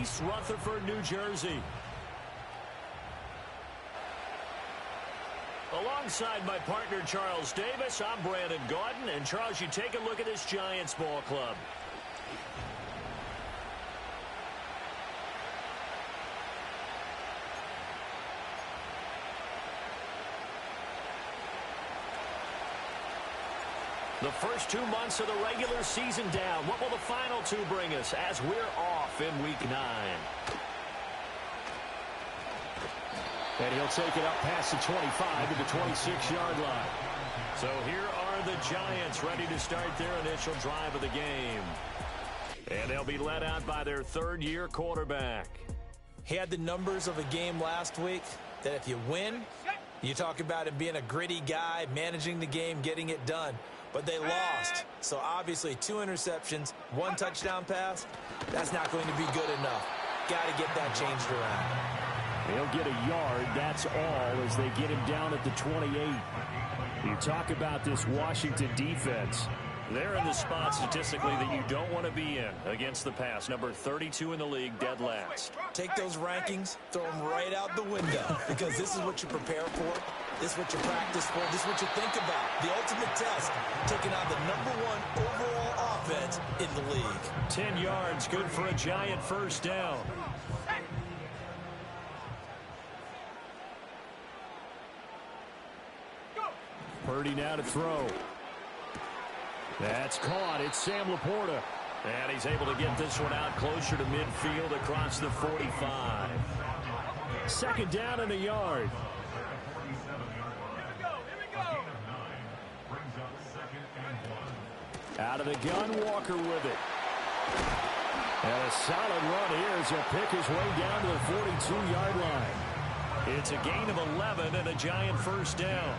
East Rutherford, New Jersey. Alongside my partner, Charles Davis, I'm Brandon Gaudin. And, Charles, you take a look at this Giants ball club. The first 2 months of the regular season down. What will the final two bring us as we're off in Week 9? And he'll take it up past the 25 to the 26-yard line. So here are the Giants ready to start their initial drive of the game. And they'll be led out by their third-year quarterback. He had the numbers of a game last week that if you win, you talk about him being a gritty guy, managing the game, getting it done. But they lost. So obviously 2 interceptions, 1 touchdown pass, that's not going to be good enough. Got to get that changed around. He'll get a yard, that's all, as they get him down at the 28. You talk about this Washington defense. They're in the spot statistically that you don't want to be in against the pass. Number 32 in the league, dead last. Take those rankings, throw them right out the window, because this is what you prepare for. This is what you practice for. This is what you think about. The ultimate test, taking on the #1 overall offense in the league. 10 yards, good for a Giant first down. Purdy now to throw. That's caught. It's Sam Laporta. And he's able to get this one out closer to midfield across the 45. Second down and a yard. Out of the gun, Walker with it. And a solid run here as he'll pick his way down to the 42-yard line. It's a gain of 11 and a Giant first down.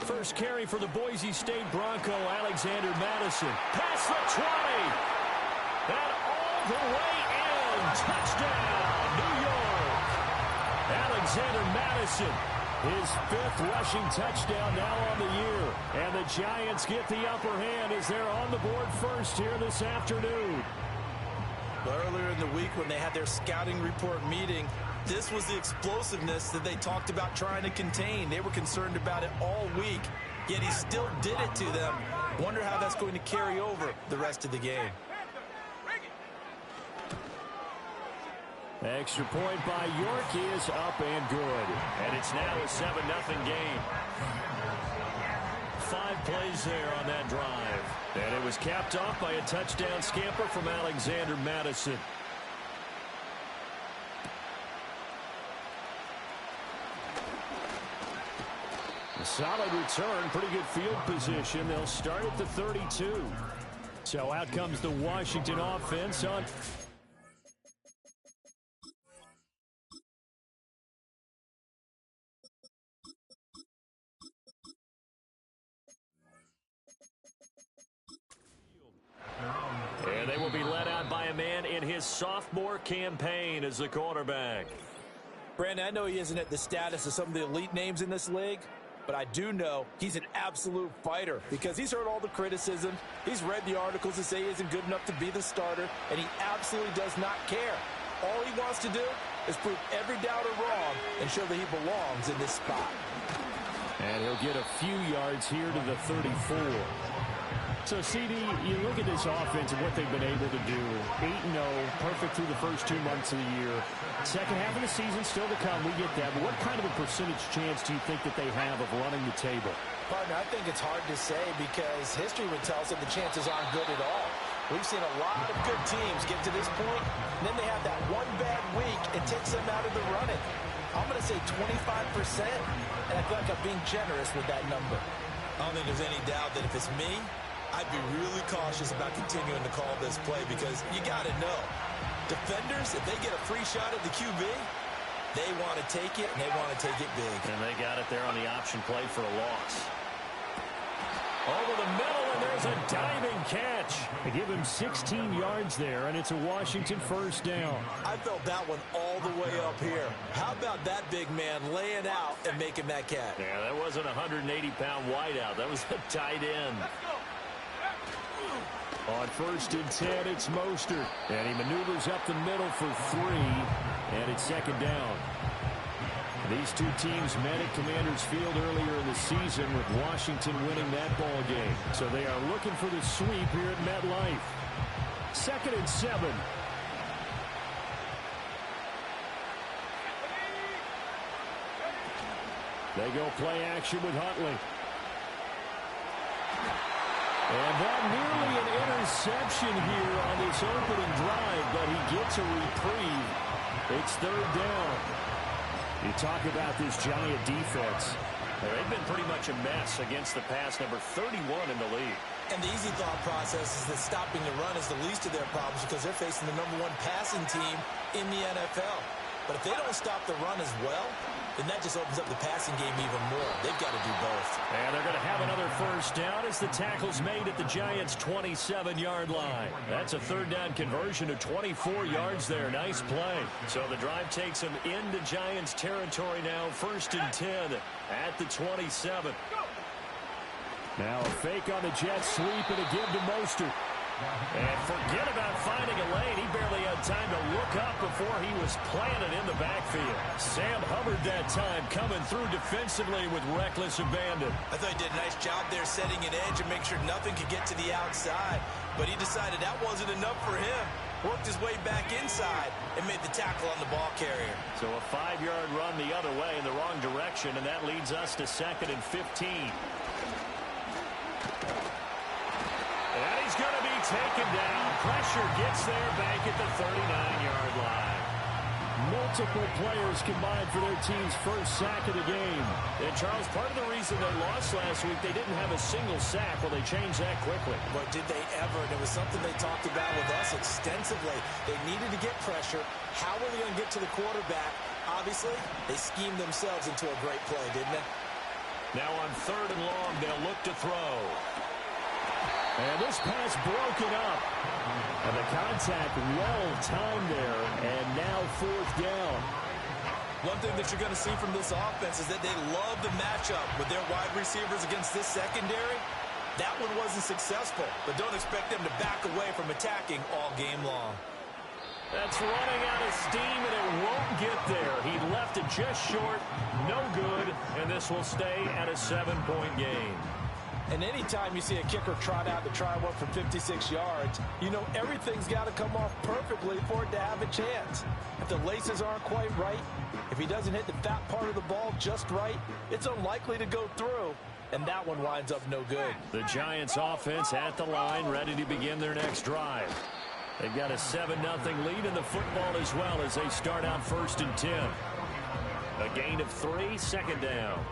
First carry for the Boise State Bronco, Alexander Madison. Past the 20. And all the way in. Touchdown, New York. Alexander Madison, his 5th rushing touchdown now on the year. And the Giants get the upper hand as they're on the board first here this afternoon. Earlier in the week when they had their scouting report meeting, this was the explosiveness that they talked about trying to contain. They were concerned about it all week, yet he still did it to them. Wonder how that's going to carry over the rest of the game. Extra point by York is up and good. And it's now a 7-0 game. 5 plays there on that drive. And it was capped off by a touchdown scamper from Alexander Madison. A solid return, pretty good field position. They'll start at the 32. So out comes the Washington offense on. And they will be led out by a man in his sophomore campaign as the quarterback. Brandon, I know he isn't at the status of some of the elite names in this league, but I do know he's an absolute fighter because he's heard all the criticism. He's read the articles that say he isn't good enough to be the starter, and he absolutely does not care. All he wants to do is prove every doubter wrong and show that he belongs in this spot. And he'll get a few yards here to the 34. So, CD, you look at this offense and what they've been able to do. 8-0, perfect through the first 2 months of the year. Second half of the season still to come. We get that. But what kind of a percentage chance do you think that they have of running the table? Partner, I think it's hard to say because history would tell us that the chances aren't good at all. We've seen a lot of good teams get to this point, and then they have that one bad week. It takes them out of the running. I'm going to say 25%, and I feel like I'm being generous with that number. I don't think there's any doubt that if it's me, I'd be really cautious about continuing to call this play because you got to know. Defenders, if they get a free shot at the QB, they want to take it, and they want to take it big. And they got it there on the option play for a loss. Over the middle, and there's a diving catch. They give him 16 yards there, and it's a Washington first down. I felt that one all the way up here. How about that big man laying out and making that catch? Yeah, that wasn't a 180-pound wideout. That was a tight end. On 1st and 10, it's Mostert. And he maneuvers up the middle for 3. And it's 2nd down. These two teams met at Commanders Field earlier in the season with Washington winning that ball game. So they are looking for the sweep here at MetLife. 2nd and 7. They go play action with Huntley. And that nearly an interception here on this opening drive, but he gets a reprieve. It's 3rd down. You talk about this Giant defense. They've been pretty much a mess against the pass, number 31 in the league. And the easy thought process is that stopping the run is the least of their problems because they're facing the #1 passing team in the NFL. But if they don't stop the run as well, then that just opens up the passing game even more. They've got to do both. And they're going to have another 1st down as the tackle's made at the Giants' 27-yard line. That's a 3rd down conversion to 24 yards there. Nice play. So the drive takes them into Giants territory now. 1st and 10 at the 27. Now a fake on the jet sweep and a give to Mostert. And forget about finding a lane. He barely had time to look up before he was planted in the backfield. Sam Hubbard that time coming through defensively with reckless abandon. I thought he did a nice job there setting an edge and make sure nothing could get to the outside. But he decided that wasn't enough for him. Worked his way back inside and made the tackle on the ball carrier. So a 5-yard run the other way in the wrong direction, and that leads us to 2nd and 15. And he's going to be taken down. Pressure gets there back at the 39-yard line. Multiple players combined for their team's 1st sack of the game. And, Charles, part of the reason they lost last week, they didn't have a single sack. Well, they changed that quickly. But did they ever? And it was something they talked about with us extensively. They needed to get pressure. How were they going to get to the quarterback? Obviously, they schemed themselves into a great play, didn't they? Now on 3rd and long, they'll look to throw. And this pass broken up. And the contact well timed there. And now 4th down. One thing that you're going to see from this offense is that they love the matchup with their wide receivers against this secondary. That one wasn't successful, but don't expect them to back away from attacking all game long. That's running out of steam, and it won't get there. He left it just short, no good, and this will stay at a 7-point game. And anytime you see a kicker trot out to try one from 56 yards, you know everything's got to come off perfectly for it to have a chance. If the laces aren't quite right, if he doesn't hit the fat part of the ball just right, it's unlikely to go through. And that one winds up no good. The Giants offense at the line, ready to begin their next drive. They've got a 7-0 lead in the football as well as they start out 1st and 10. A gain of 3, 2nd down.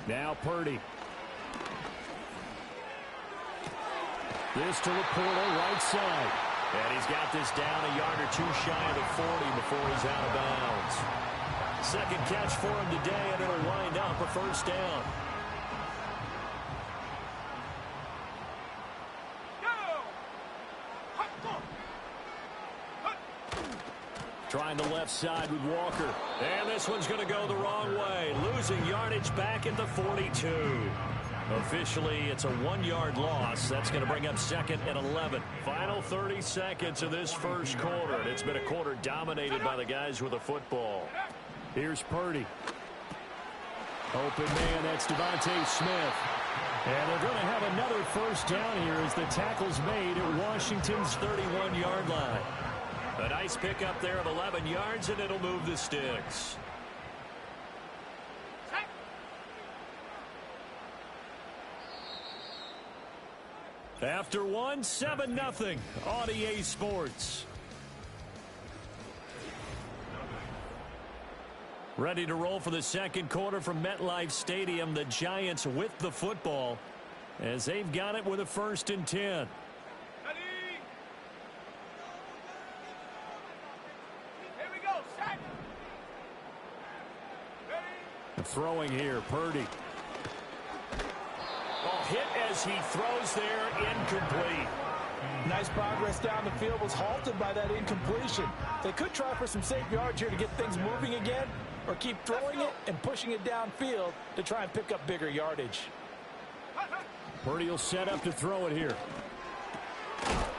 Now Purdy. This to Laporta, right side. And he's got this down a yard or 2 shy of the 40 before he's out of bounds. 2nd catch for him today, and it'll wind up a 1st down. Trying the left side with Walker. And this one's going to go the wrong way. Losing yardage back at the 42. Officially, it's a 1-yard loss. That's going to bring up 2nd and 11. Final 30 seconds of this 1st quarter. It's been a quarter dominated by the guys with the football. Here's Purdy. Open man, that's Devontae Smith. And they're going to have another 1st down here as the tackle's made at Washington's 31-yard line. A nice pickup there of 11 yards, and it'll move the sticks. After one, 7-0 on EA Sports. Ready to roll for the 2nd quarter from MetLife Stadium. The Giants with the football as they've got it with a 1st and 10. Throwing here, Purdy. Hit as he throws there, incomplete. Nice progress down the field was halted by that incompletion. They could try for some safe yards here to get things moving again, or keep throwing it and pushing it downfield to try and pick up bigger yardage. Purdy will set up to throw it here.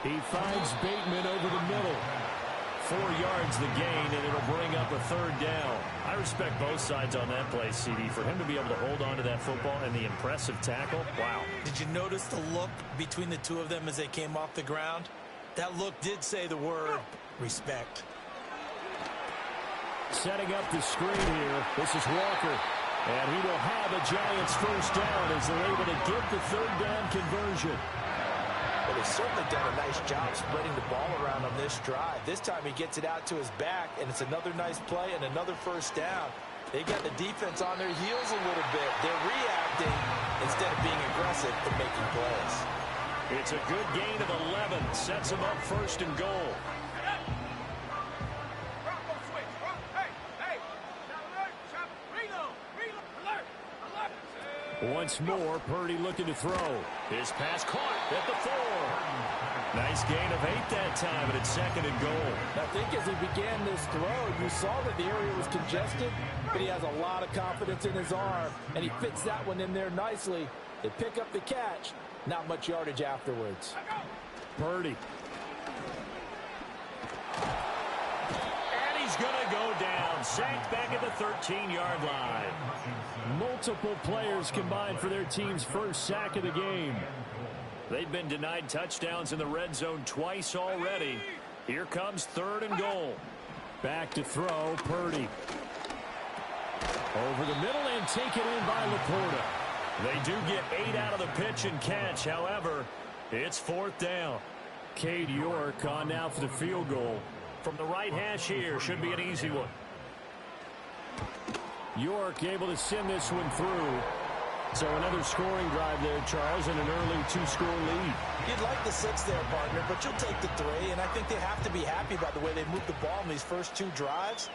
He finds Bateman over the middle. 4 yards the gain, and it'll bring up a 3rd down. I respect both sides on that play, CD. For him to be able to hold on to that football and the impressive tackle, wow. Did you notice the look between the two of them as they came off the ground? That look did say the word respect. Setting up the screen here. This is Walker. And he will have a Giants first down as they're able to get the 3rd down conversion. But he's certainly done a nice job spreading the ball around on this drive. This time he gets it out to his back, and it's another nice play and another first down. They got the defense on their heels a little bit. They're reacting instead of being aggressive and making plays. It's a good gain of 11. Sets them up 1st and goal. Once more, Purdy looking to throw. His pass caught at the 4. Nice gain of 8 that time, and it's 2nd and goal. I think as he began this throw, you saw that the area was congested, but he has a lot of confidence in his arm, and he fits that one in there nicely. They pick up the catch, not much yardage afterwards. Purdy. And he's going to go down. Sacked back at the 13-yard line. Multiple players combined for their team's first sack of the game. They've been denied touchdowns in the red zone twice already. Here comes 3rd and goal. Back to throw, Purdy. Over the middle and taken in by Laporta. They do get 8 out of the pitch and catch. However, it's 4th down. Cade York on now for the field goal. From the right hash here, should be an easy one. York able to send this one through. So another scoring drive there, Charles, and an early 2-score lead. You'd like the 6 there, partner, but you'll take the 3, and I think they have to be happy about the way they moved the ball in these first 2 drives.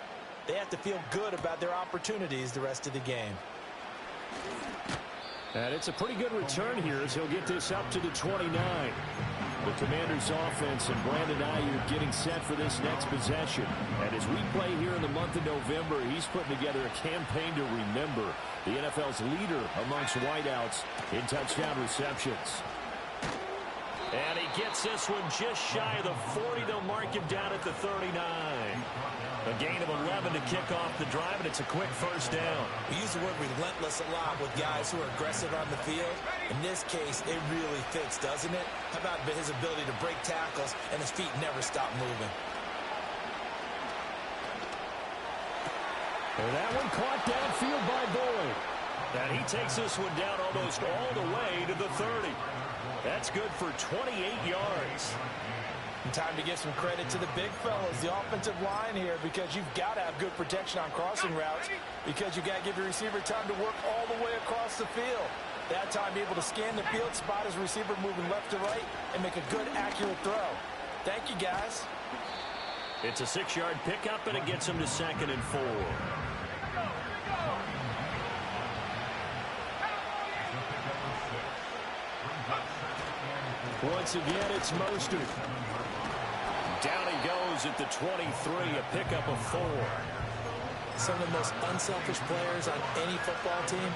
They have to feel good about their opportunities the rest of the game. And it's a pretty good return here as he'll get this up to the 29. The Commanders' offense and Brandon Ayuk getting set for this next possession. And as we play here in the month of November, he's putting together a campaign to remember, the NFL's leader amongst wideouts in touchdown receptions. And he gets this one just shy of the 40. They'll mark him down at the 39. A gain of 11 to kick off the drive, and it's a quick first down. We use the word relentless a lot with guys who are aggressive on the field. In this case, it really fits, doesn't it? How about his ability to break tackles and his feet never stop moving? And that one caught downfield by Boyd. And he takes this one down almost all the way to the 30. That's good for 28 yards. And time to give some credit to the big fellas, the offensive line here, because you've got to have good protection on crossing routes, because you've got to give your receiver time to work all the way across the field. That time, be able to scan the field, spot his receiver moving left to right, and make a good, accurate throw. Thank you, guys. It's a 6-yard pickup, and it gets him to 2nd and 4. Once again, it's Mostert. Down he goes at the 23, a pickup of 4. Some of the most unselfish players on any football team,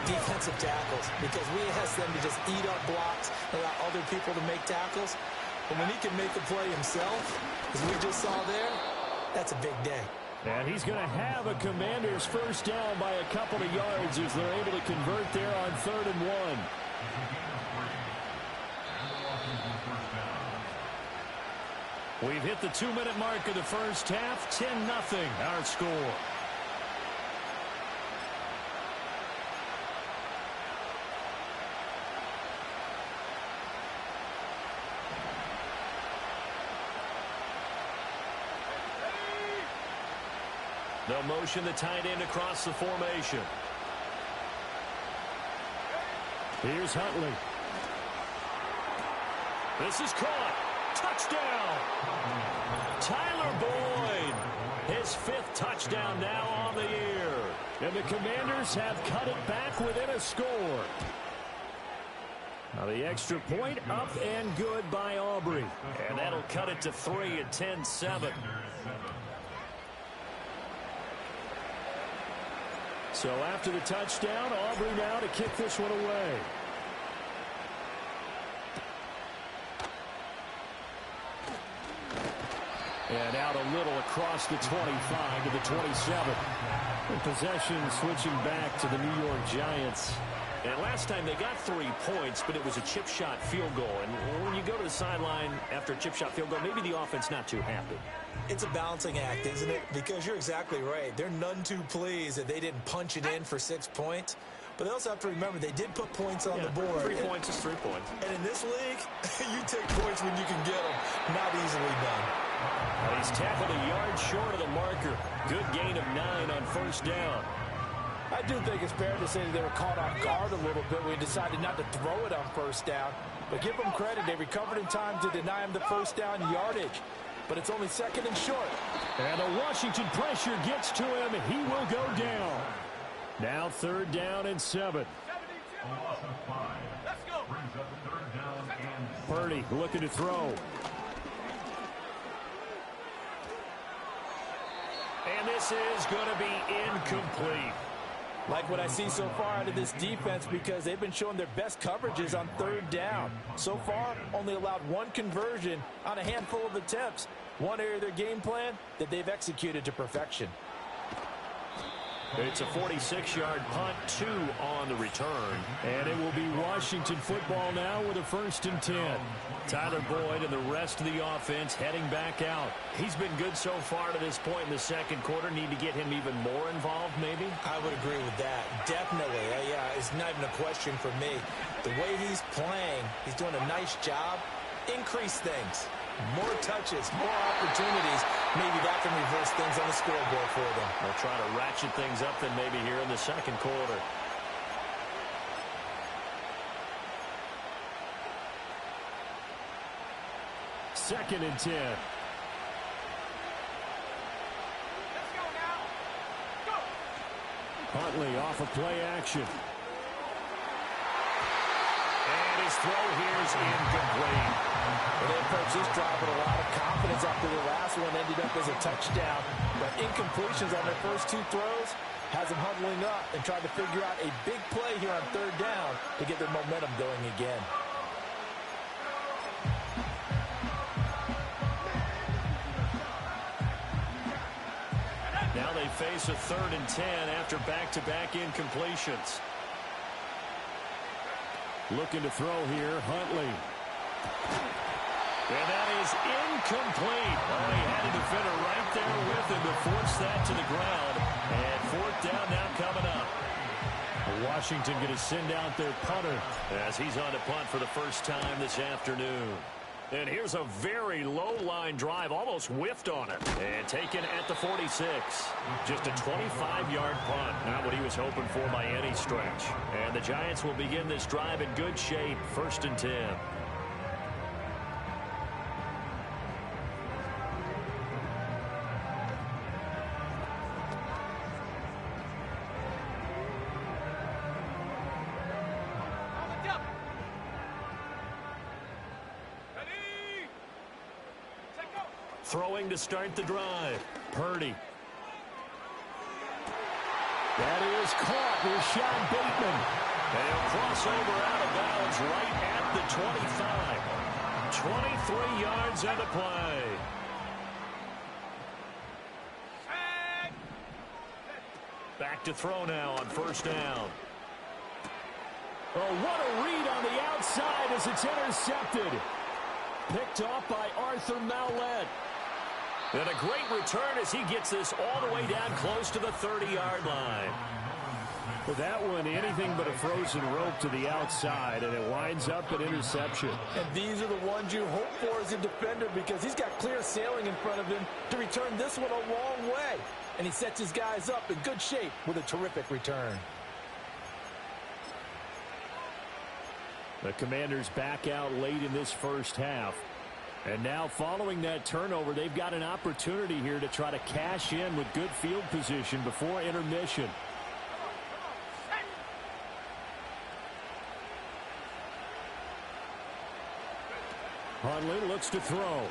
defensive tackles, because we ask them to just eat up blocks and allow other people to make tackles. But when he can make a play himself, as we just saw there, that's a big day. And he's going to have a Commanders first down by a couple of yards as they're able to convert there on 3rd and 1. We've hit the 2-minute mark of the first half. 10-0 our score. They'll motion the tight end across the formation. Here's Huntley. This is caught. Touchdown! Tyler Boyd, his 5th touchdown now on the year. And the Commanders have cut it back within a score. Now the extra point up and good by Aubrey. And that'll cut it to 3 at 10-7. So after the touchdown, Aubrey now to kick this one away. And out a little across the 25 to the 27. And possession switching back to the New York Giants. And last time they got 3 points, but it was a chip shot field goal. And when you go to the sideline after a chip shot field goal, maybe the offense not too happy. It's a balancing act, isn't it? Because you're exactly right. They're none too pleased that they didn't punch it in for 6 points. But they also have to remember they did put points on the board. 3 points is 3 points. And in this league, you take points when you can get them. Not easily done. Well, he's tackled a yard short of the marker. Good gain of 9 on first down. I do think it's fair to say that they were caught off guard a little bit when we decided not to throw it on first down. But give them credit. They recovered in time to deny him the first down yardage. But it's only second and short. And the Washington pressure gets to him. He will go down. Now 3rd down and 7. Purdy looking to throw. And this is going to be incomplete. Like what I see so far out of this defense because they've been showing their best coverages on 3rd down. So far, only allowed 1 conversion on a handful of attempts. One area of their game plan that they've executed to perfection. It's a 46-yard punt, 2 on the return. And it will be Washington football now with a 1st and 10. Tyler Boyd and the rest of the offense heading back out. He's been good so far to this point in the second quarter. Need to get him even more involved, maybe? I would agree with that. Definitely. Yeah, it's not even a question for me. The way he's playing, he's doing a nice job. Increase things. More touches, more opportunities. Maybe that can reverse things on the scoreboard for them. They'll try to ratchet things up then maybe here in the second quarter. Second and 10. Huntley off of play action. And his throw here is incomplete. Well, they approached this drive with a lot of confidence after the last one ended up as a touchdown. But incompletions on their first 2 throws has them huddling up and trying to figure out a big play here on 3rd down to get their momentum going again. Now they face a 3rd and 10 after back-to-back incompletions. Looking to throw here, Huntley. And that is incomplete. Oh, he had a defender right there with him to force that to the ground. And 4th down now coming up. Washington going to send out their punter as he's on to punt for the first time this afternoon. And here's a very low-line drive, almost whiffed on it. And taken at the 46. Just a 25-yard punt. Not what he was hoping for by any stretch. And the Giants will begin this drive in good shape. 1st and 10. Throwing to start the drive. Purdy. That is caught with Sean Bateman. They'll cross over out of bounds right at the 25. 23 yards on the play. Back to throw now on 1st down. Oh, what a read on the outside as it's intercepted. Picked off by Arthur Mallett. And a great return as he gets this all the way down close to the 30-yard line. Well, that one, anything but a frozen rope to the outside, and it winds up an interception. And these are the ones you hope for as a defender because he's got clear sailing in front of him to return this one a long way. And he sets his guys up in good shape with a terrific return. The Commanders back out late in this first half. And now following that turnover, they've got an opportunity here to try to cash in with good field position before intermission. Huntley looks to throw.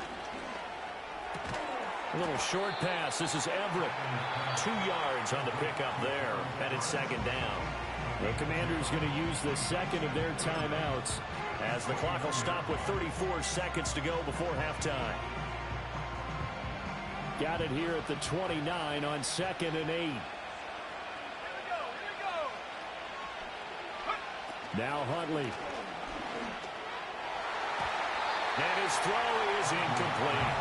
A little short pass. This is Everett. 2 yards on the pickup there. And it's second down. The Commanders going to use the second of their timeouts as the clock will stop with 34 seconds to go before halftime. Got it here at the 29 on 2nd and 8. Now Huntley. And his throw is incomplete.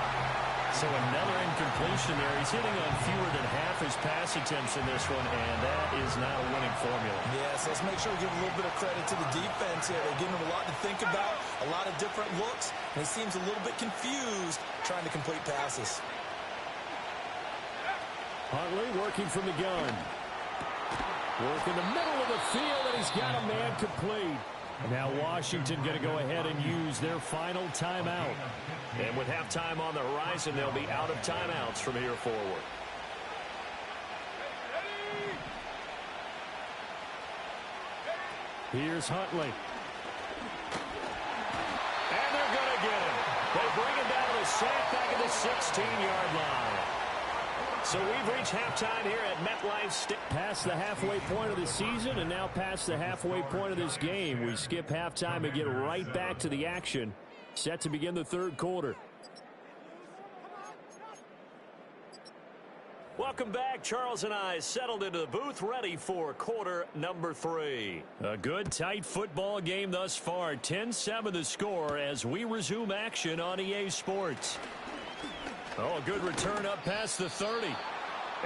So another incompletion there. He's hitting on fewer than half his pass attempts in this one, and that is not a winning formula. Yes, let's make sure we give a little bit of credit to the defense here. They're giving him a lot to think about, a lot of different looks, and he seems a little bit confused trying to complete passes. Huntley working from the gun. Work in the middle of the field, and he's got a man complete. Now Washington going to go ahead and use their final timeout. And with halftime on the horizon, they'll be out of timeouts from here forward. Here's Huntley. And they're going to get him. They bring him down to the sack back at the 16-yard line. So we've reached halftime here at MetLife Stadium. Past the halfway point of the season and now past the halfway point of this game. We skip halftime and get right back to the action. Set to begin the third quarter. Welcome back. Charles and I settled into the booth ready for quarter number 3. A good, tight football game thus far. 10-7 the score as we resume action on EA Sports. Oh, a good return up past the 30.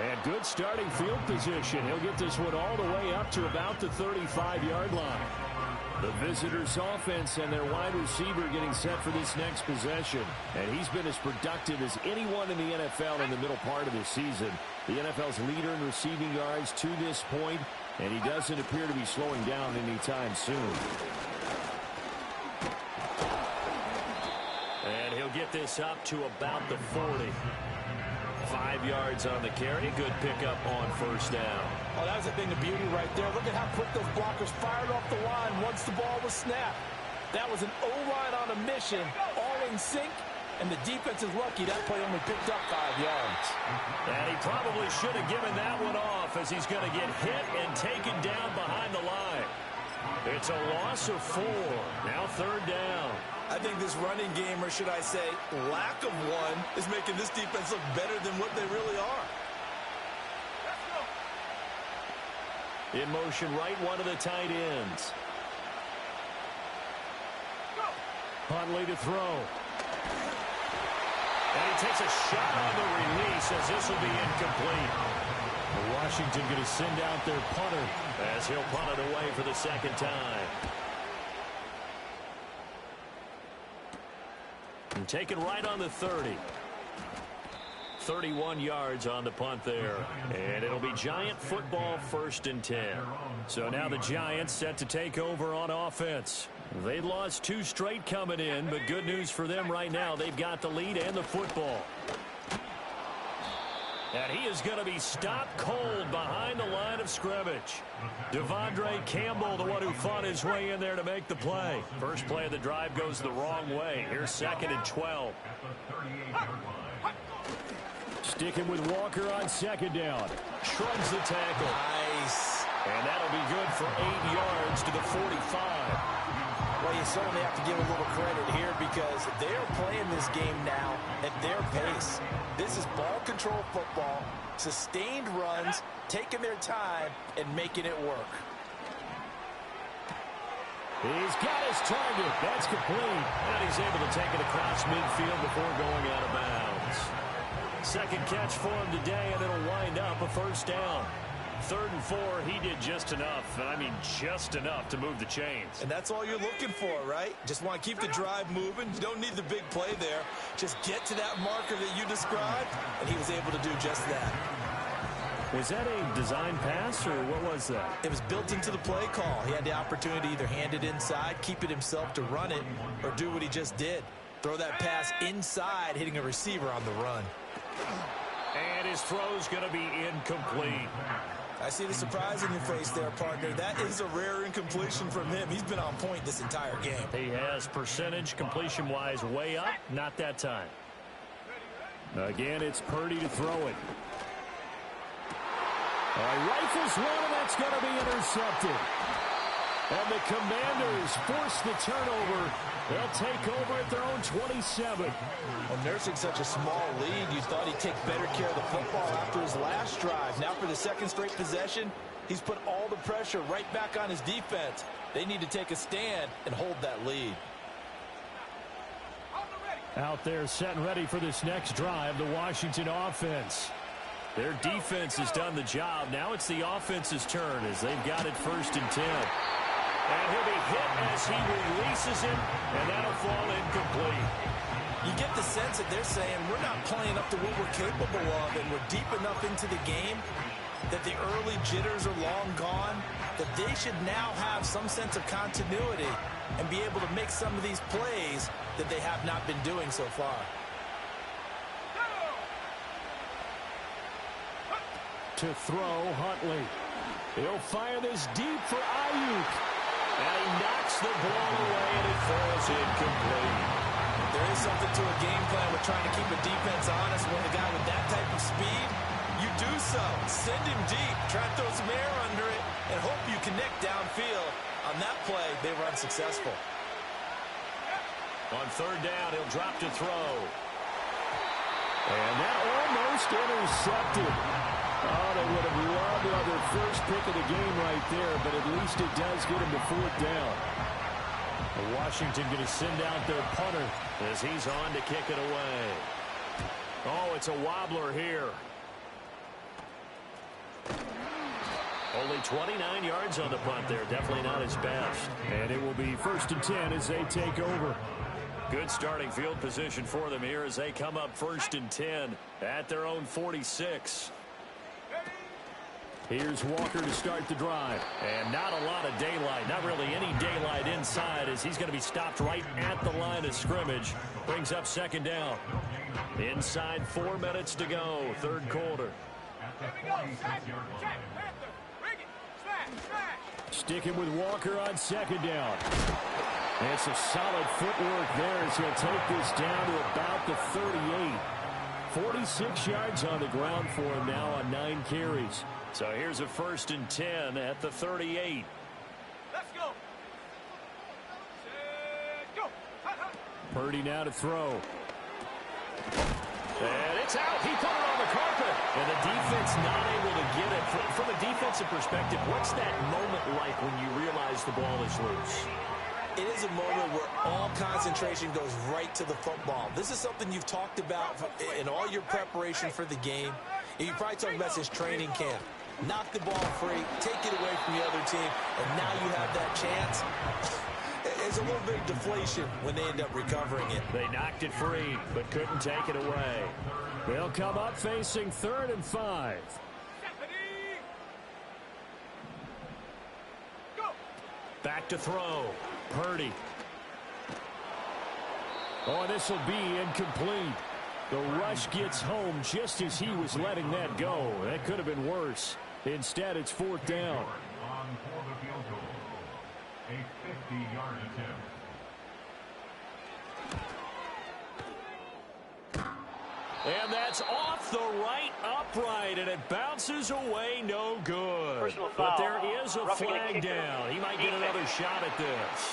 And good starting field position. He'll get this one all the way up to about the 35-yard line. The visitors' offense and their wide receiver getting set for this next possession. And he's been as productive as anyone in the NFL in the middle part of the season. The NFL's leader in receiving yards to this point, and he doesn't appear to be slowing down anytime soon. And he'll get this up to about the 40. 5 yards on the carry. Good pickup on first down. Oh, that was a thing of beauty right there. Look at how quick those blockers fired off the line once the ball was snapped. That was an O-line on a mission, all in sync, and the defense is lucky that play only picked up 5 yards. And he probably should have given that one off as he's going to get hit and taken down behind the line. It's a loss of 4. Now third down. I think this running game, or should I say lack of one, is making this defense look better than what they really are. In motion right, one of the tight ends. Huntley to throw. And he takes a shot on the release as this will be incomplete. Washington going to send out their punter as he'll punt it away for the second time. And taken right on the 30. 31 yards on the punt there. And it'll be Giant football, 1st and 10. So now the Giants set to take over on offense. They lost 2 straight coming in, but good news for them right now. They've got the lead and the football. And he is going to be stopped cold behind the line of scrimmage. Devondre Campbell, the one who fought his way in there to make the play. First play of the drive goes the wrong way. Here's 2nd and 12. Sticking with Walker on 2nd down. Shrugs the tackle. Nice. And that'll be good for 8 yards to the 45. Well, you certainly have to give a little credit here because they're playing this game now at their pace. This is ball control football, sustained runs, taking their time, and making it work. He's got his target. That's complete. And he's able to take it across midfield before going out of bounds. Second catch for him today, and it'll wind up a first down. 3rd and 4, he did just enough, and I mean just enough to move the chains. And that's all you're looking for, right? Just want to keep the drive moving. You don't need the big play there. Just get to that marker that you described, and he was able to do just that. Was that a design pass, or what was that? It was built into the play call. He had the opportunity to either hand it inside, keep it himself to run it, or do what he just did. Throw that pass inside, hitting a receiver on the run. And his throw's going to be incomplete. I see the surprise in your face there, partner. That is a rare incompletion from him. He's been on point this entire game. He has percentage completion-wise way up. Not that time. Again, it's Purdy to throw it. Rifles one, and that's going to be intercepted. And the Commanders force the turnover. They'll take over at their own 27. Well, nursing such a small lead, you thought he'd take better care of the football after his last drive. Now for the second straight possession, he's put all the pressure right back on his defense. They need to take a stand and hold that lead. Out there set and ready for this next drive, the Washington offense. Their defense has done the job. Now it's the offense's turn as they've got it 1st and 10. And he'll be hit as he releases it, and that'll fall incomplete. You get the sense that they're saying we're not playing up to what we're capable of, and we're deep enough into the game that the early jitters are long gone, that they should now have some sense of continuity and be able to make some of these plays that they have not been doing so far. To throw, Huntley. He'll fire this deep for Ayuk. And he knocks the ball away, and it falls incomplete. There is something to a game plan with trying to keep a defense honest when a guy with that type of speed, you do so. Send him deep, try to throw some air under it, and hope you connect downfield. On that play, they were unsuccessful. On 3rd down, he'll drop to throw. And that almost intercepted. Oh, they would have loved another first pick of the game right there, but at least it does get him to 4th down. Washington going to send out their punter as he's on to kick it away. Oh, it's a wobbler here. Only 29 yards on the punt there. Definitely not his best. And it will be 1st and 10 as they take over. Good starting field position for them here as they come up 1st and 10 at their own 46. Here's Walker to start the drive. And not a lot of daylight. Not really any daylight inside as he's going to be stopped right at the line of scrimmage. Brings up 2nd down. Inside 4 minutes to go. 3rd quarter. Sticking with Walker on 2nd down. It's a solid footwork there as he'll take this down to about the 38. 46 yards on the ground for him now on 9 carries. So here's a 1st and 10 at the 38. Let's go. Go. Purdy now to throw. And it's out. He put it on the carpet. And the defense not able to get it. From a defensive perspective, what's that moment like when you realize the ball is loose? It is a moment where all concentration goes right to the football. This is something you've talked about in all your preparation for the game. And you probably talked about since training camp. Knock the ball free, take it away from the other team, and now you have that chance. There's a little bit of deflation when they end up recovering it. They knocked it free, but couldn't take it away. They'll come up facing 3rd and 5. Back to throw. Purdy. Oh, this will be incomplete. The rush gets home just as he was letting that go. That could have been worse. Instead, it's 4th down. On for the field goal. A 50-yard attempt. And that's off the right upright, and it bounces away no good. But there is a flag down. He might get another shot at this.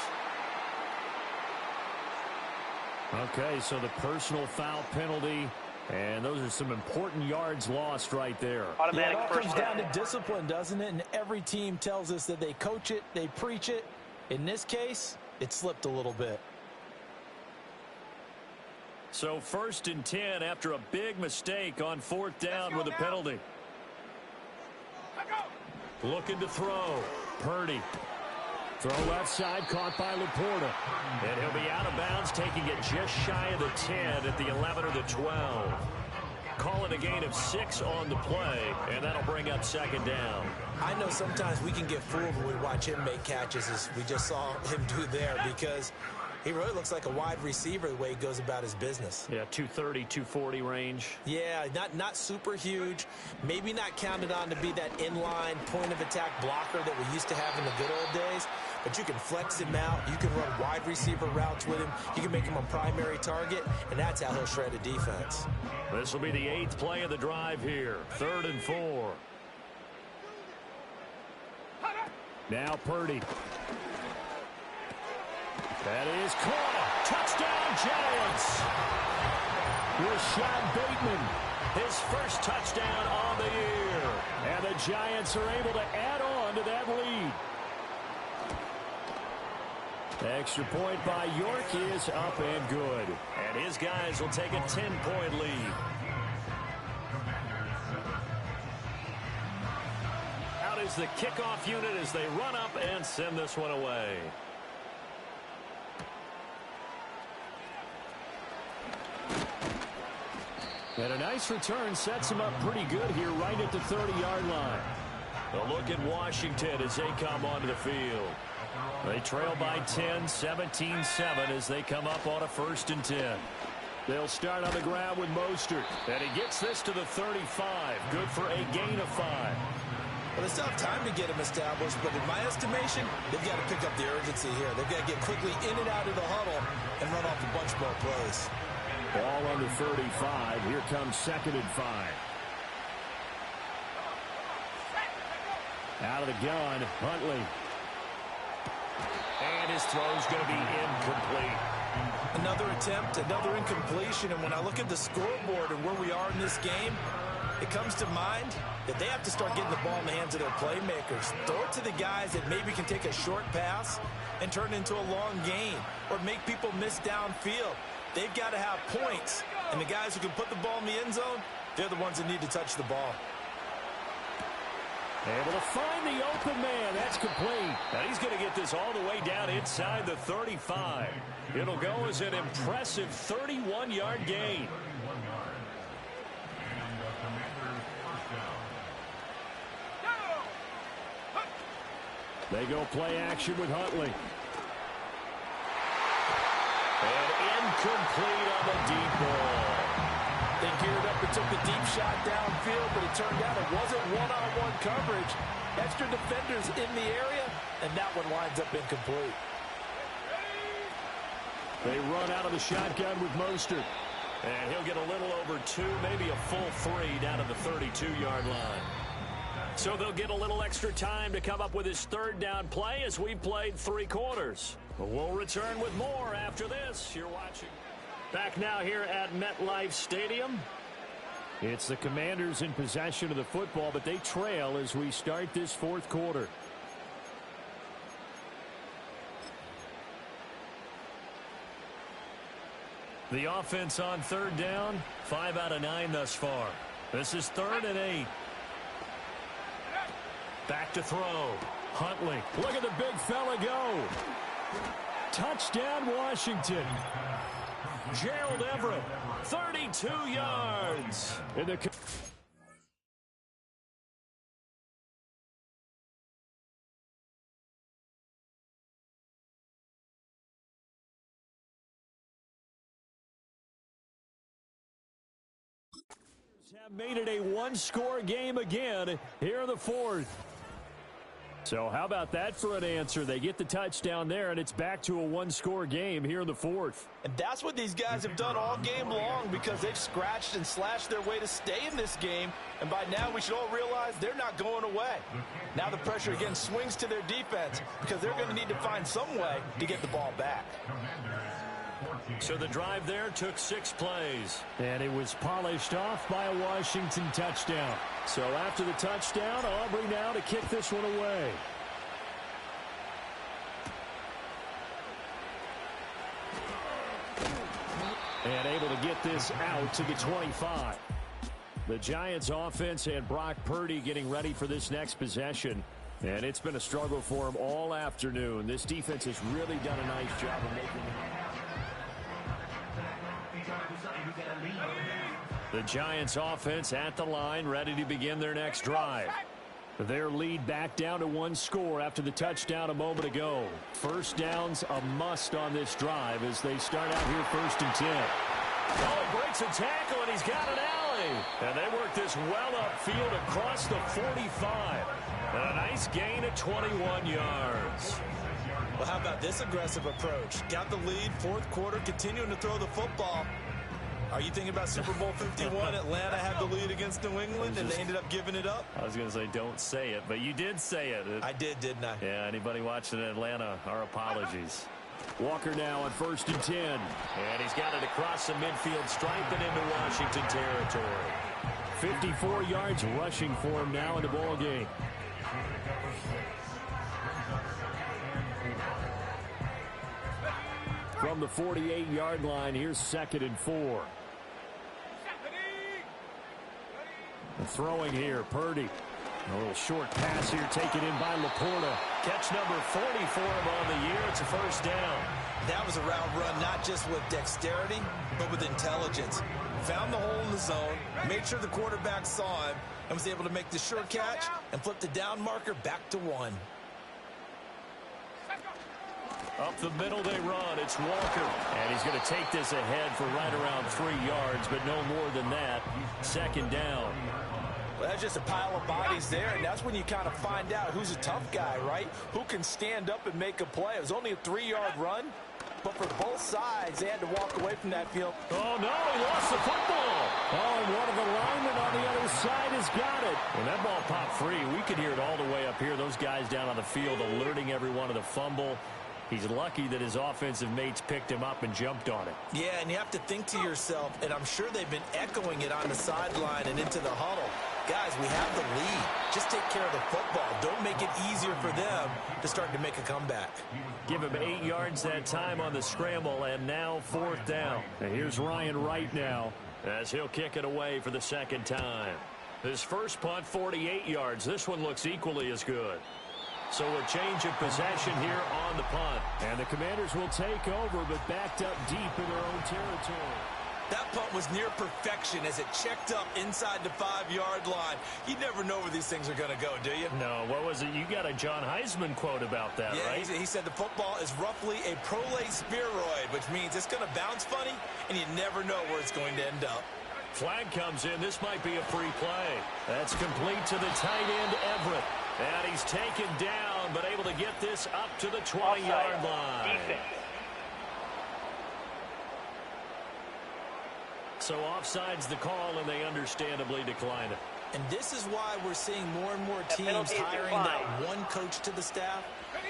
Okay, so the personal foul penalty, and those are some important yards lost right there. Yeah, it all comes down to discipline, doesn't it? And every team tells us that they coach it, they preach it. In this case, it slipped a little bit. So 1st and 10 after a big mistake on 4th down with a penalty. Looking to throw. Purdy. Throw left side, caught by Laporta. And he'll be out of bounds, taking it just shy of the 10 at the 11 or the 12. Call it a gain of 6 on the play, and that'll bring up 2nd down. I know sometimes we can get fooled when we watch him make catches, as we just saw him do there, because He really looks like a wide receiver the way he goes about his business. Yeah, 230, 240 range. Yeah, not super huge. Maybe not counted on to be that inline point-of-attack blocker that we used to have in the good old days. But you can flex him out. You can run wide receiver routes with him. You can make him a primary target, and that's how he'll shred a defense. This will be the 8th play of the drive here. 3rd and 4. Now Purdy. That is caught. Touchdown, Giants. Rashad Bateman. His first touchdown on the year. And the Giants are able to add on to that lead. Extra point by York is up and good. And his guys will take a 10-point lead. Out is the kickoff unit as they run up and send this one away. And a nice return sets him up pretty good here right at the 30-yard line. A look at Washington as they come onto the field. They trail by 10, 17-7 as they come up on a 1st and 10. They'll start on the ground with Mostert. And he gets this to the 35. Good for a gain of 5. Well, they still have time to get him established, but in my estimation, they've got to pick up the urgency here. They've got to get quickly in and out of the huddle and run off a bunch more plays. Ball on the 35. Here comes 2nd and 5. Out of the gun, Huntley. And his throw's going to be incomplete. Another attempt, another incompletion, and when I look at the scoreboard and where we are in this game, it comes to mind that they have to start getting the ball in the hands of their playmakers. Throw it to the guys that maybe can take a short pass and turn it into a long gain or make people miss downfield. They've got to have points, and the guys who can put the ball in the end zone, they're the ones that need to touch the ball. Able to find the open man. That's complete. And he's going to get this all the way down inside the 35. It'll go as an impressive 31-yard gain. They go play action with Huntley. And incomplete on the deep ball. They geared up and took the deep shot downfield, but it turned out it wasn't one-on-one coverage. Extra defenders in the area, and that one winds up incomplete. They run out of the shotgun with Mostert. And he'll get a little over 2, maybe a full 3 down to the 32-yard line. So they'll get a little extra time to come up with his 3rd down play as we've played 3 quarters. We'll return with more after this. You're watching. Back now here at MetLife Stadium. It's the Commanders in possession of the football, but they trail as we start this 4th quarter. The offense on 3rd down, 5 out of 9 thus far. This is 3rd and 8. Back to throw. Huntley. Look at the big fella go. Touchdown, Washington. Gerald Everett, 32 yards. In the have made it a 1-score game again here in the 4th. So how about that for an answer? They get the touchdown there, and it's back to a 1-score game here in the 4th. And that's what these guys have done all game long because they've scratched and slashed their way to stay in this game. And by now we should all realize they're not going away. Now the pressure again swings to their defense because they're going to need to find some way to get the ball back. So the drive there took 6 plays. And it was polished off by a Washington touchdown. So after the touchdown, Aubrey now to kick this one away. And able to get this out to the 25. The Giants offense and Brock Purdy getting ready for this next possession. And it's been a struggle for him all afternoon. This defense has really done a nice job of making it. The Giants offense at the line, ready to begin their next drive. Their lead back down to one score after the touchdown a moment ago. First down's a must on this drive as they start out here 1st and 10. Oh, he breaks a tackle, and he's got an alley. And they work this well upfield across the 45. And a nice gain of 21 yards. Well, how about this aggressive approach? Got the lead, 4th quarter, continuing to throw the football. Are you thinking about Super Bowl 51? Atlanta had the lead against New England, and they ended up giving it up? I was going to say don't say it, but you did say it. I did, didn't I? Yeah, anybody watching Atlanta, our apologies. Walker now on 1st and 10. And he's got it across the midfield stripe and into Washington territory. 54 yards rushing for him now in the ball game. From the 48-yard line, here's 2nd and 4. And throwing here, Purdy. A little short pass here taken in by Laporta. Catch number 40 for him on the year. It's a 1st down. That was a route run not just with dexterity, but with intelligence. Found the hole in the zone, made sure the quarterback saw him, and was able to make the sure catch and flip the down marker back to 1. Up the middle they run. It's Walker. And he's going to take this ahead for right around 3 yards, but no more than that. 2nd down. Well, that's just a pile of bodies there, and that's when you kind of find out who's a tough guy, right? Who can stand up and make a play. It was only a 3-yard run, but for both sides, they had to walk away from that field. Oh, no, he lost the football. Oh, and one of the linemen on the other side has got it. When that ball popped free, we could hear it all the way up here. Those guys down on the field alerting everyone of the fumble. He's lucky that his offensive mates picked him up and jumped on it. Yeah, and you have to think to yourself, and I'm sure they've been echoing it on the sideline and into the huddle. Guys, we have the lead. Just take care of the football. Don't make it easier for them to start to make a comeback. Give him 8 yards that time on the scramble, and now 4th down. And here's Ryan Wright now, as he'll kick it away for the 2nd time. His first punt, 48 yards. This one looks equally as good. So a change of possession here on the punt. And the Commanders will take over, but backed up deep in their own territory. That punt was near perfection as it checked up inside the 5-yard line. You never know where these things are going to go, do you? No, what was it? You got a John Heisman quote about that, yeah, right? He said the football is roughly a prolate spheroid, which means it's going to bounce funny, and you never know where it's going to end up. Flag comes in. This might be a free play. That's complete to the tight end, Everett. And he's taken down, but able to get this up to the 20-yard line. So offside's the call, and they understandably decline it. And this is why we're seeing more and more teams hiring that one coach to the staff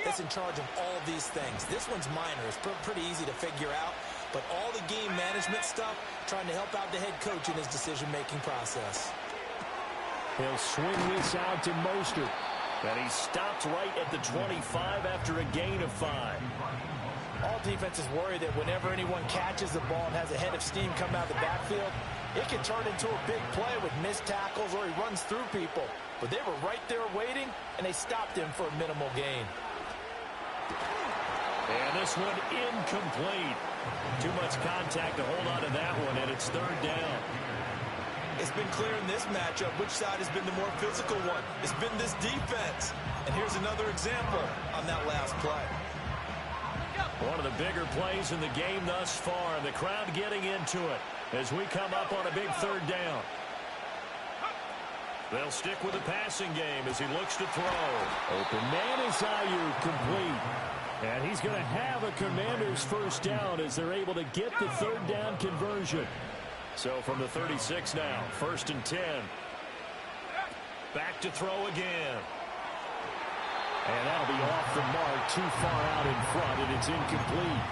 that's in charge of all these things. This one's minor. It's pretty easy to figure out. But all the game management stuff, trying to help out the head coach in his decision-making process. He'll swing this out to Mostert. And he stopped right at the 25 after a gain of 5. All defenses worry that whenever anyone catches the ball and has a head of steam come out of the backfield, it can turn into a big play with missed tackles or he runs through people. But they were right there waiting, and they stopped him for a minimal gain. And this one incomplete. Too much contact to hold on to that one, and it's 3rd down. It's been clear in this matchup which side has been the more physical one. It's been this defense. And here's another example on that last play. One of the bigger plays in the game thus far, and the crowd getting into it as we come up on a big 3rd down. They'll stick with the passing game as he looks to throw. Open man is Ayuk, complete. And he's going to have a Commander's 1st down as they're able to get the 3rd down conversion. So from the 36 now, 1st and 10. Back to throw again. And that'll be off the mark, too far out in front, and it's incomplete.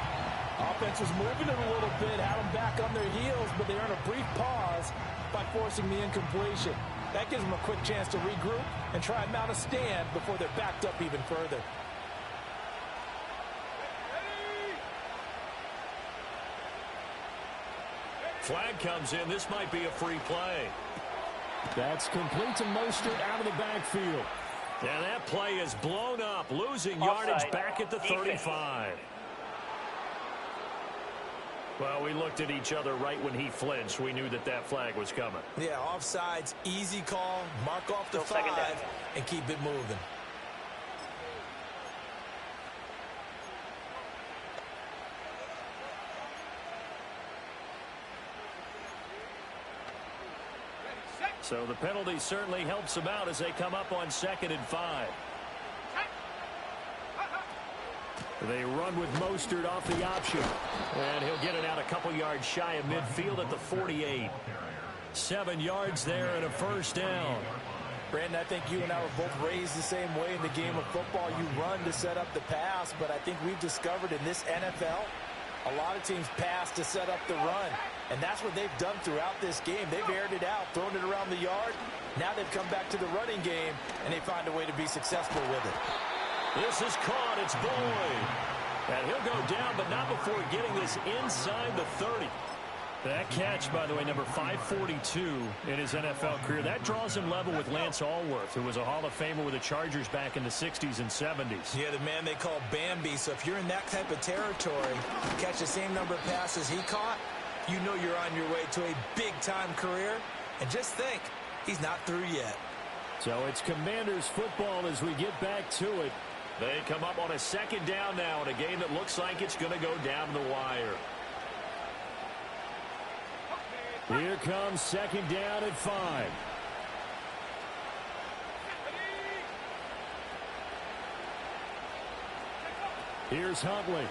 Offense was moving it a little bit, had them back on their heels, but they earned a brief pause by forcing the incompletion. That gives them a quick chance to regroup and try and mount a stand before they're backed up even further. Flag comes in. This might be a free play. That's complete to Mostert out of the backfield. And that play is blown up, losing yardage back at the 35. Well, we looked at each other right when he flinched. We knew that that flag was coming. Yeah, offsides, easy call, mark off the 5, and keep it moving. So the penalty certainly helps them out as they come up on 2nd and 5. They run with Mostert off the option. And he'll get it out a couple yards shy of midfield at the 48. 7 yards there and a first down. Brandon, I think you and I were both raised the same way in the game of football. You run to set up the pass, but I think we've discovered in this NFL, a lot of teams pass to set up the run. And that's what they've done throughout this game. They've aired it out, thrown it around the yard. Now they've come back to the running game, and they find a way to be successful with it. This is caught. It's Boyd. And he'll go down, but not before getting this inside the 30. That catch, by the way, number 542 in his NFL career. That draws him level with Lance Allworth, who was a Hall of Famer with the Chargers back in the 60s and 70s. Yeah, the man they call Bambi. So if you're in that type of territory, catch the same number of passes he caught, you know you're on your way to a big-time career. And just think, he's not through yet. So it's Commanders football as we get back to it. They come up on a 2nd down now in a game that looks like it's going to go down the wire. Here comes 2nd down at 5. Here's Huntley.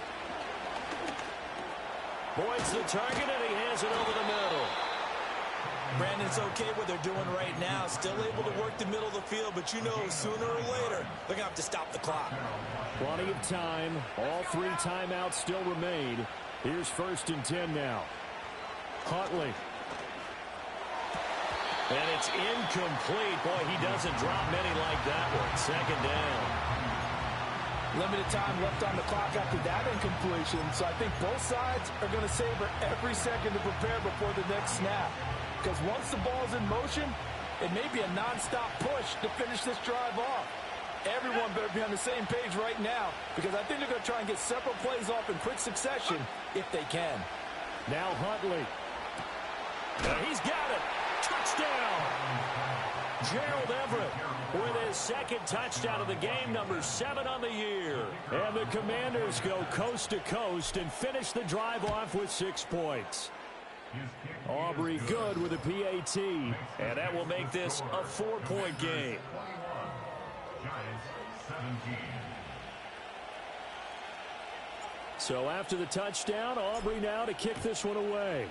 Boyd's the target, and he hands it over the middle. Brandon's okay what they're doing right now. Still able to work the middle of the field, but you know sooner or later they're going to have to stop the clock. Plenty of time. All 3 timeouts still remain. Here's 1st and 10 now. Huntley. And it's incomplete. Boy, he doesn't drop many like that one. 2nd down. Limited time left on the clock after that incompletion, so I think both sides are going to savor every second to prepare before the next snap. Because once the ball's in motion, it may be a nonstop push to finish this drive off. Everyone better be on the same page right now, because I think they're going to try and get several plays off in quick succession if they can. Now Huntley. He's got it. Touchdown. Gerald Everett with his 2nd touchdown of the game, number 7 on the year. And the Commanders go coast to coast and finish the drive off with 6 points. Aubrey good with a PAT, and that will make this a 4-point game. So after the touchdown, Aubrey now to kick this one away.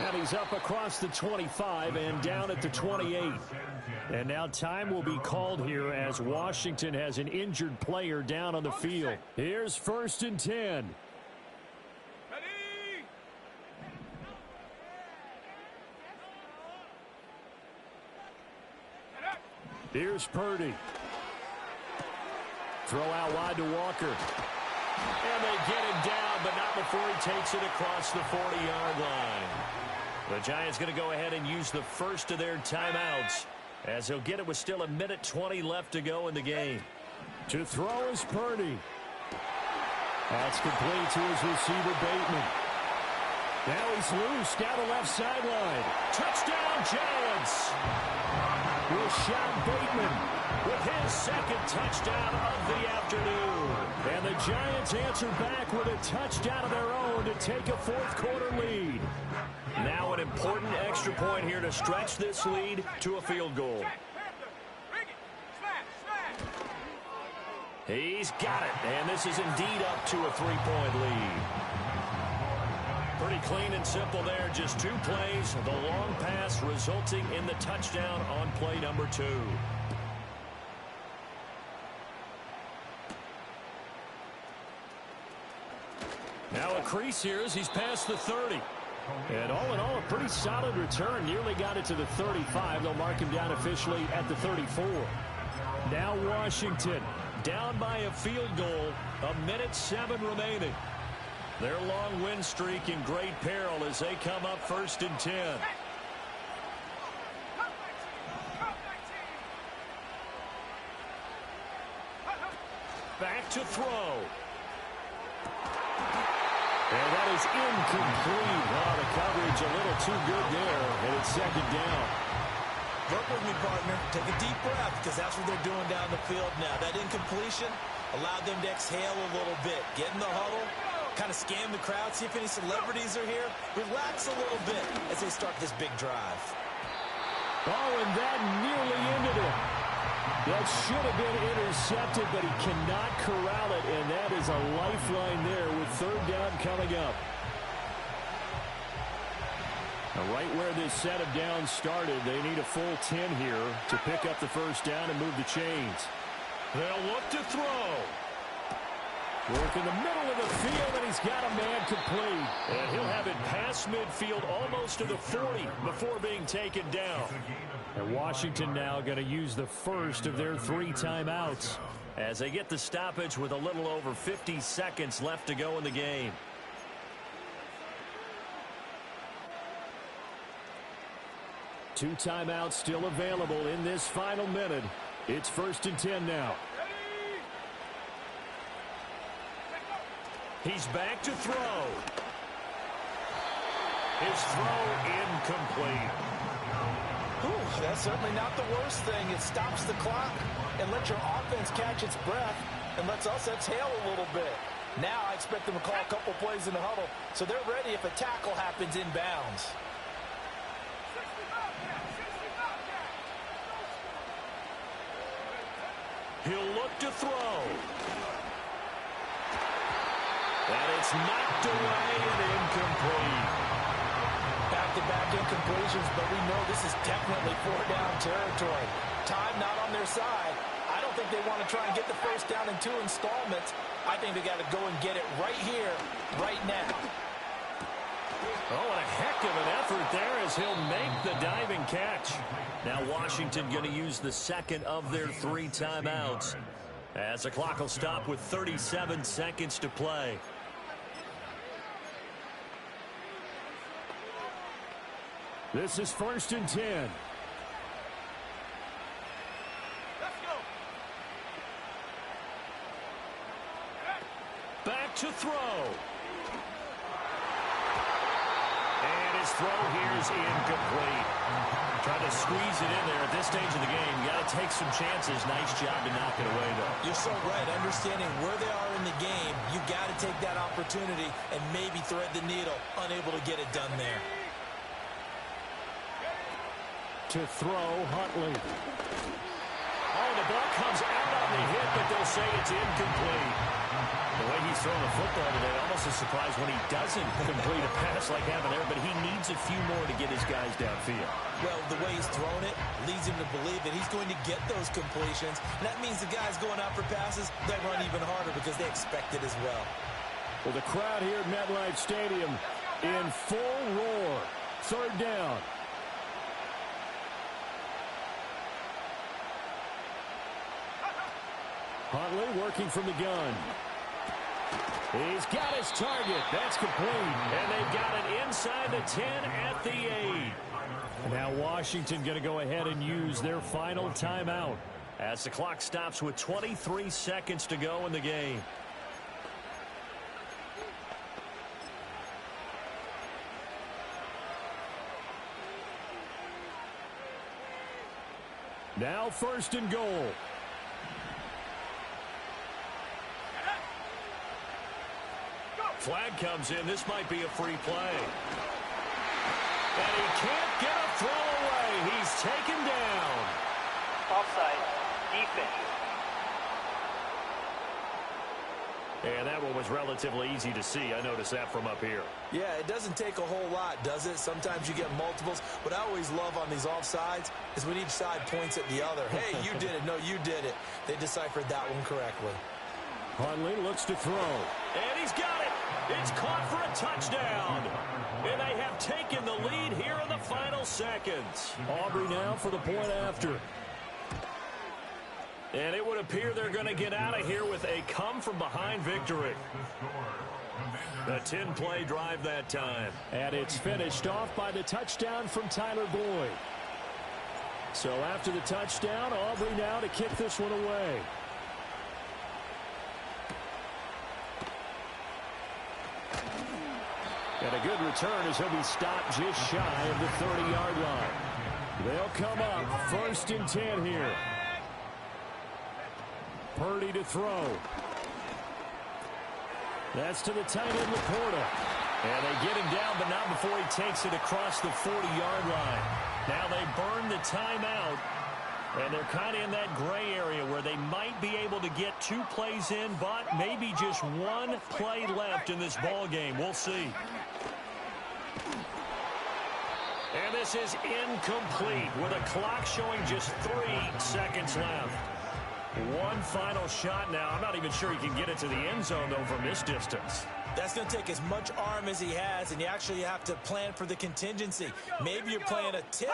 And he's up across the 25 and down at the 28. And now time will be called here as Washington has an injured player down on the field. Here's 1st and 10. Here's Purdy. Throw out wide to Walker. And they get him down, but not before he takes it across the 40-yard line. The Giants going to go ahead and use the first of their timeouts, as he'll get it with still 1:20 left to go in the game. To throw is Purdy. That's complete to his receiver, Bateman. Now he's loose down the left sideline. Touchdown, Giants! Rashad Bateman with his 2nd touchdown of the afternoon. And the Giants answer back with a touchdown of their own to take a 4th quarter lead. Now an important extra point here to stretch this lead to a field goal. He's got it, and this is indeed up to a 3-point lead. Pretty clean and simple there, just 2 plays. The long pass resulting in the touchdown on play number 2. Now a crease here as he's past the 30. And all in all, a pretty solid return. Nearly got it to the 35. They'll mark him down officially at the 34. Now Washington down by a field goal. 1:07 remaining. Their long win streak in great peril as they come up 1st and 10. back to throw. And that is incomplete. Oh, the coverage a little too good there, and it's second down. Work with me, partner. Take a deep breath, because that's what they're doing down the field now. That incompletion allowed them to exhale a little bit. Get in the huddle, kind of scan the crowd, see if any celebrities are here. Relax a little bit as they start this big drive. Oh, and that nearly ended it. That should have been intercepted, but he cannot corral it, and that is a lifeline there with third down coming up. Now, right where this set of downs started, they need a full 10 here to pick up the first down and move the chains. They'll look to throw. Work in the middle of the field, and he's got a man complete. And he'll have it past midfield almost to the 40 before being taken down. And Washington now going to use the first of their 3 timeouts as they get the stoppage with a little over 50 seconds left to go in the game. Two timeouts still available in this final minute. It's 1st and 10 now. He's back to throw. His throw incomplete. Ooh, that's certainly not the worst thing. It stops the clock and lets your offense catch its breath and lets us exhale a little bit. Now I expect them to call a couple plays in the huddle so they're ready if a tackle happens inbounds. He'll look to throw. And it's knocked away and incomplete. Back-to-back incompletions, but we know this is definitely 4-down territory. Time not on their side. I don't think they want to try and get the first down in 2 installments. I think they got to go and get it right here, right now. Oh, and a heck of an effort there as he'll make the diving catch. Now Washington going to use the second of their 3 timeouts as the clock will stop with 37 seconds to play. This is 1st and 10. Let's go. Back to throw. And his throw here is incomplete. Trying to squeeze it in there at this stage of the game. You got to take some chances. Nice job to knock it away, though. You're so right. Understanding where they are in the game, you got to take that opportunity and maybe thread the needle. Unable to get it done there. To throw, Huntley. Oh, the ball comes out on the hit, but they'll say it's incomplete. The way he's throwing the football today, almost a surprise when he doesn't complete a pass like having there, but he needs a few more to get his guys downfield. Well, the way he's thrown it leads him to believe that he's going to get those completions. And that means the guys going out for passes, they'll run even harder because they expect it as well. Well, the crowd here at MetLife Stadium in full roar. Third down. Huntley working from the gun. He's got his target. That's complete. And they've got it inside the 10 at the 8. Now Washington going to go ahead and use their final timeout as the clock stops with 23 seconds to go in the game. Now 1st and goal. Flag comes in. This might be a free play. And he can't get a throw away. He's taken down. Offside. Defense. And that one was relatively easy to see. I noticed that from up here. Yeah, it doesn't take a whole lot, does it? Sometimes you get multiples. What I always love on these offsides is when each side points at the other. Hey, you did it. No, you did it. They deciphered that one correctly. Huntley looks to throw. And he's got it. It's caught for a touchdown. And they have taken the lead here in the final seconds. Aubrey now for the point after. And it would appear they're going to get out of here with a come-from-behind victory. A 10-play drive that time. And it's finished off by the touchdown from Tyler Boyd. So after the touchdown, Aubrey now to kick this one away. And a good return as he'll be stopped just shy of the 30-yard line. They'll come up 1st and 10 here. Purdy to throw. That's to the tight end, Laporta. And they get him down, but not before he takes it across the 40-yard line. Now they burn the timeout, and they're kind of in that gray area where they might be able to get 2 plays in, but maybe just 1 play left in this ball game. We'll see. And this is incomplete with a clock showing just 3 seconds left. One final shot now. I'm not even sure he can get it to the end zone, though, from this distance. That's going to take as much arm as he has, and you actually have to plan for the contingency. Maybe you're playing a tip.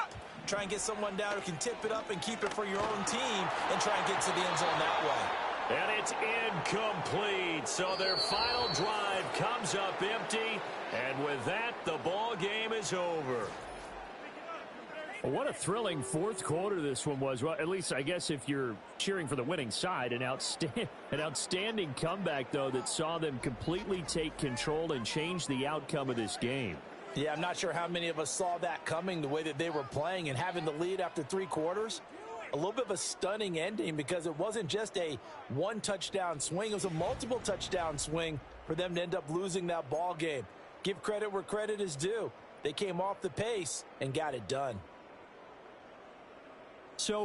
Try and get someone down who can tip it up and keep it for your own team and try and get to the end zone that way. And it's incomplete. So their final drive comes up empty. And with that, the ball game is over. What a thrilling 4th quarter this one was. Well, at least I guess if you're cheering for the winning side, an outstanding comeback, though, that saw them completely take control and change the outcome of this game. Yeah, I'm not sure how many of us saw that coming, the way that they were playing and having the lead after 3 quarters. A little bit of a stunning ending because it wasn't just a 1-touchdown swing. It was a multiple touchdown swing for them to end up losing that ball game. Give credit where credit is due. They came off the pace and got it done. So